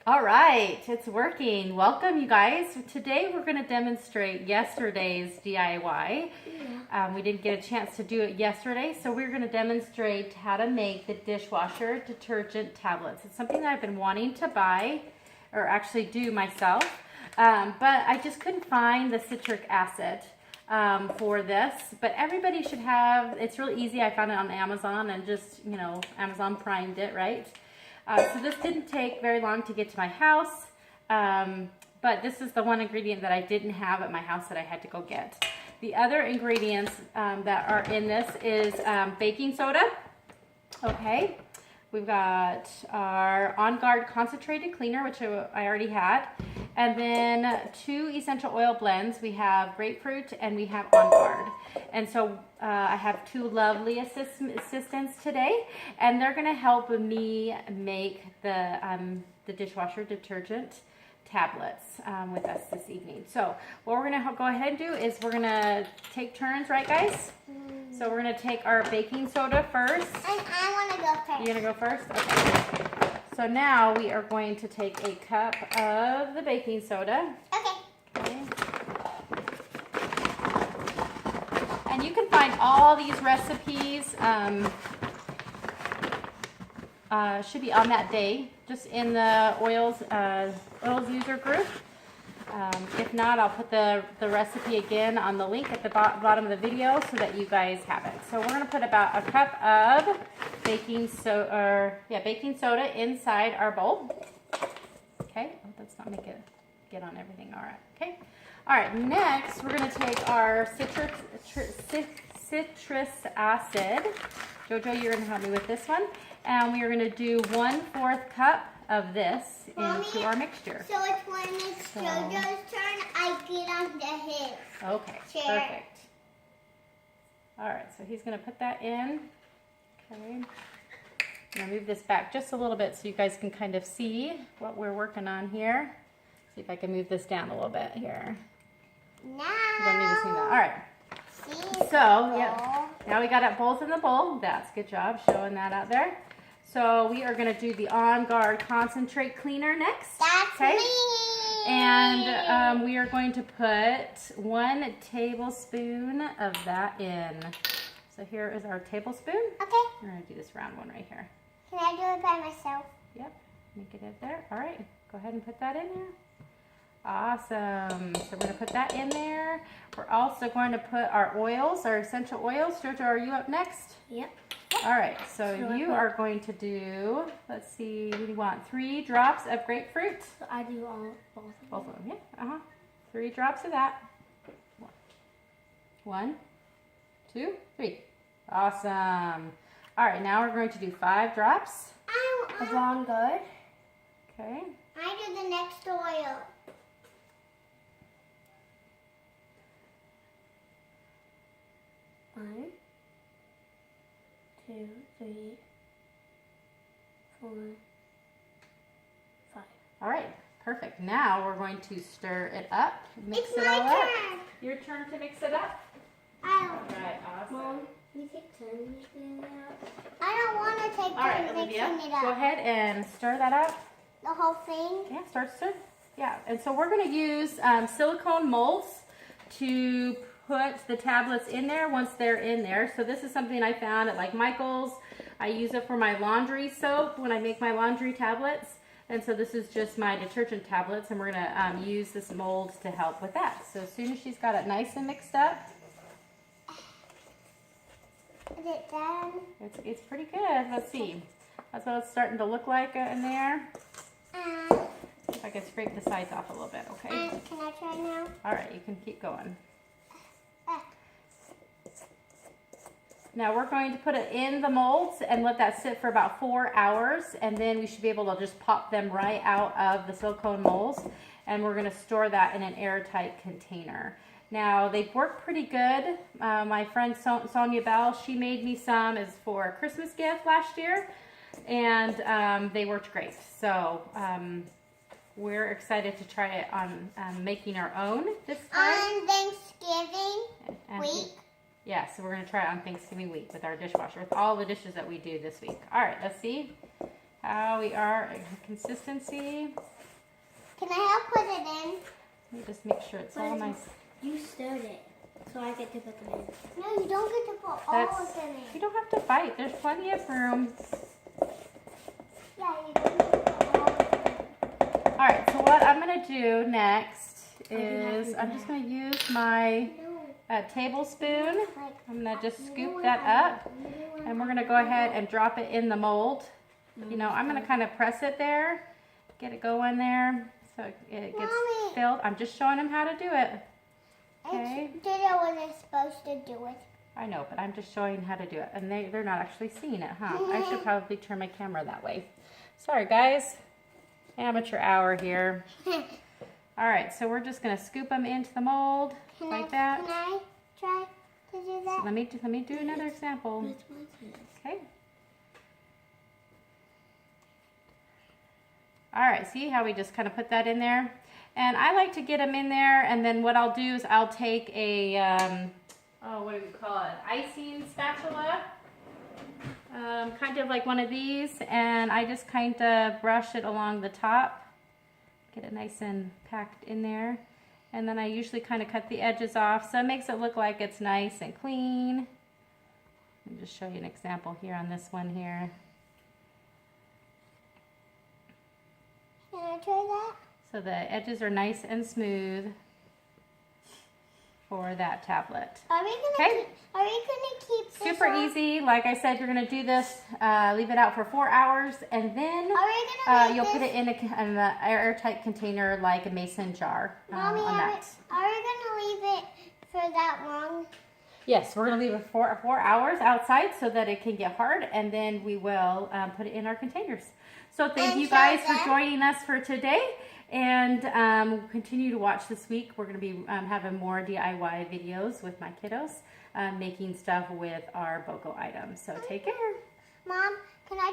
All right, it's working. Welcome, you guys. Today we're going to demonstrate yesterday's DIY. We didn't get a chance to do it yesterday, so we're going to demonstrate how to make the dishwasher detergent tablets. It's something that I've been wanting to buy, or actually do myself, but I just couldn't find the citric acid for this. But everybody should have. It's really easy. I found it on Amazon and just, Amazon primed it, right? So this didn't take very long to get to my house, but this is the one ingredient that I didn't have at my house that I had to go get. The other ingredients that are in this is baking soda. Okay, we've got our Onguard concentrated cleaner, which I already had, and then 2 essential oil blends. We have grapefruit and we have Onguard. And so I have 2 lovely assistants today, and they're going to help me make the dishwasher detergent tablets with us this evening. So what we're going to go ahead and do is we're going to take turns, right guys? So we're going to take our baking soda first. And I want to go first. You're going to go first? Okay. So now we are going to take a cup of the baking soda. Okay. And you can find all these recipes, should be on that day, just in the oils user group. If not, I'll put the recipe again on the link at the bottom of the video so that you guys have it. So we're going to put about a cup of baking soda inside our bowl. Okay, let's not make it get on everything. All right, okay. All right, next we're going to take our citrus acid. Jojo, you're going to help me with this one. And we are going to do 1/4 cup of this into our mixture. So it's when it's Jojo's turn, I get on his. Okay, chair. Perfect. All right, so he's going to put that in. Okay. I'm going to move this back just a little bit so you guys can kind of see what we're working on here. See if I can move this down a little bit here. Now. All right. So, yeah, now we got it both in the bowl. That's a good job showing that out there. So we are going to do the Onguard concentrate cleaner next. That's okay? me. And we are going to put 1 tablespoon of that in. So here is our tablespoon. Okay. We're going to do this round one right here. Can I do it by myself? Yep. Make it in there. All right. Go ahead and put that in there. Awesome. So we're going to put that in there. We're also going to put our oils, our essential oils. Jojo, are you up next? Yep. All right. So you are going to do, let's see, we want 3 drops of grapefruit. So I do both of them. Yeah. 3 drops of that. 1, 2, 3. Awesome. All right. Now we're going to do 5 drops. Of Onguard. Okay. I do the next oil. 1, 2, 3, 4, 5. All right, perfect. Now we're going to stir it up. Mix It's it my all up. turn. Your turn to mix it up. I All right, awesome. Mom, you take turns mixing it up. I don't want to take All right, turns Olivia, mixing it up. go ahead and stir that up. The whole thing? Yeah, stir. Yeah, and so we're going to use silicone molds to put the tablets in there once they're in there. So this is something I found at like Michael's. I use it for my laundry soap when I make my laundry tablets. And so this is just my detergent tablets, and we're going to use this mold to help with that. So as soon as she's got it nice and mixed up. Is it done? It's pretty good. Let's see. That's what it's starting to look like in there. See if I can scrape the sides off a little bit, okay? Can I try now? All right, you can keep going. Now we're going to put it in the molds and let that sit for about 4 hours, and then we should be able to just pop them right out of the silicone molds, and we're going to store that in an airtight container. Now they've worked pretty good. My friend Sonia Bell, she made me some as for a Christmas gift last year, and they worked great. So we're excited to try it on making our own this time. On Thanksgiving week. Yeah, so we're going to try it on Thanksgiving week with our dishwasher, with all the dishes that we do this week. All right, let's see how we are in consistency. Can I help put it in? Let me just make sure it's all nice. You stirred it, so I get to put them in. No, you don't get to put all of them in. You don't have to fight. There's plenty of room. Yeah, you don't get to put all of them in. All right, so what I'm going to do next is I'm just going to use my tablespoon. I'm going to just scoop that up, and we're going to go ahead and drop it in the mold. You know, I'm going to kind of press it there, get it going there so it gets Mommy. filled. I'm just showing them how to do it. Okay. It's did it when it's supposed to do it. I know, but I'm just showing how to do it. And they're not actually seeing it, huh? I should probably turn my camera that way. Sorry, guys. Amateur hour here. All right, so we're just going to scoop them into the mold like that. Can I try to do that? So let me do another example. Okay. All right, see how we just kind of put that in there? And I like to get them in there, and then what I'll do is I'll take a, what do we call it? Icing spatula, kind of like one of these, and I just kind of brush it along the top, get it nice and packed in there, and then I usually kind of cut the edges off, so it makes it look like it's nice and clean. Let me just show you an example here on this one here. Can I try that? So the edges are nice and smooth for that tablet. Are we gonna keep this Super on? easy. Like I said, you're gonna do this, leave it out for 4 hours, and then Are we gonna leave you'll this? put it in an airtight container like a mason jar. Mommy, on are we that. gonna leave it for that long? Yes, we're gonna leave it for 4 hours outside so that it can get hard, and then we will put it in our containers. So thank And you show guys for them. joining us for today, and continue to watch this week. We're going to be having more DIY videos with my kiddos, making stuff with our BOGO items. So take care. Mom, can I